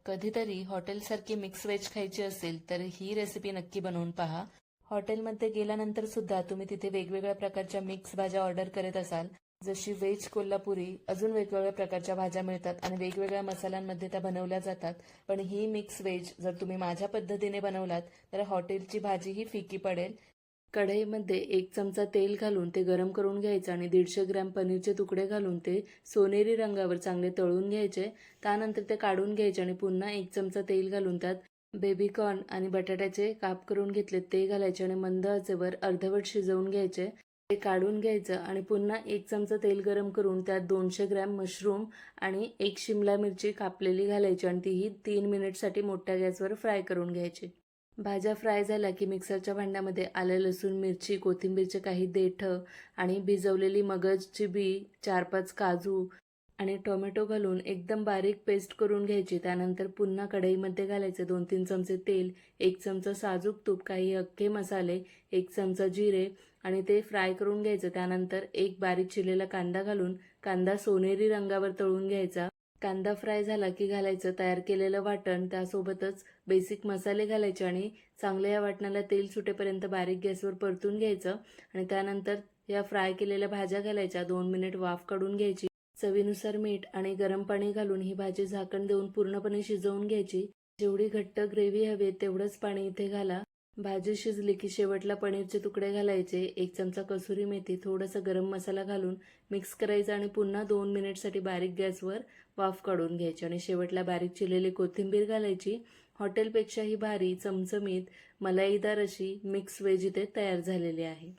कधीतरी हॉटेलसारखी mix veg खायची असेल तर ही रेसिपी नक्की बनवून पहा. हॉटेलमध्ये गेल्यानंतर सुद्धा तुम्ही तिथे वेगवेगळ्या प्रकारच्या मिक्स भाज्या ऑर्डर करत असाल, जशी व्हेज कोल्हापुरी, अजून वेगवेगळ्या प्रकारच्या भाज्या मिळतात आणि वेगवेगळ्या मसाल्यांमध्ये त्या बनवल्या जातात. पण ही मिक्स व्हेज जर तुम्ही माझ्या पद्धतीने बनवलात तर हॉटेलची भाजी ही फिकी पडेल. कढईमध्ये 1 चमचा तेल घालून ते गरम करून घ्यायचं आणि 150 ग्रॅम पनीरचे तुकडे घालून ते सोनेरी रंगावर चांगले तळून घ्यायचे. त्यानंतर ते काढून घ्यायचे आणि पुन्हा 1 चमचा तेल घालून त्यात बेबी कॉर्न आणि बटाट्याचे काप करून घेतले ते घालायचे आणि मंद आचेवर अर्धवट शिजवून घ्यायचे. ते काढून घ्यायचं आणि पुन्हा 1 चमचा तेल गरम करून त्यात 200 ग्रॅम मशरूम आणि 1 शिमला मिरची कापलेली घालायची आणि तीही 3 मिनिटसाठी मोठ्या गॅसवर फ्राय करून घ्यायची. भाज्या फ्राय झाल्या की मिक्सरच्या भांड्यामध्ये आलं, लसूण, मिरची, कोथिंबीरचे काही देठं आणि भिजवलेली मगजची बी, 4-5 काजू आणि टोमॅटो घालून एकदम बारीक पेस्ट करून घ्यायची. त्यानंतर पुन्हा कढईमध्ये घालायचे 2-3 चमचे तेल, 1 चमचा साजूक तूप, काही अख्खे मसाले, 1 चमचा जिरे आणि ते फ्राय करून घ्यायचं. त्यानंतर एक बारीक चिरलेला कांदा घालून कांदा सोनेरी रंगावर तळून घ्यायचा. कांदा फ्राय झाला की घालायचं तयार केलेलं वाटण, त्यासोबतच बेसिक मसाले घालायचे आणि चांगलं या वाटणाला तेल सुटेपर्यंत बारीक गॅसवर परतून घ्यायचं आणि त्यानंतर या फ्राय केलेल्या भाज्या घालायच्या. 2 मिनिट वाफ काढून घ्यायची. चवीनुसार मीठ आणि गरम पाणी घालून ही भाजी झाकण देऊन पूर्णपणे शिजवून घ्यायची. जेवढी घट्ट ग्रेव्ही हवी तेवढंच पाणी इथे घाला. भाजी शिजली की शेवटला पनीरचे तुकडे घालायचे. 1 चमचा कसुरी मेथी, थोडासा गरम मसाला घालून मिक्स करायचं आणि पुन्हा 2 मिनिटसाठी बारीक गॅसवर वाफ काढून घ्यायची आणि शेवटला बारीक चिरलेली कोथिंबीर घालायची. हॉटेलपेक्षाही भारी, चमचमीत, मलाईदार अशी मिक्स व्हेज इथे तयार झालेली आहे.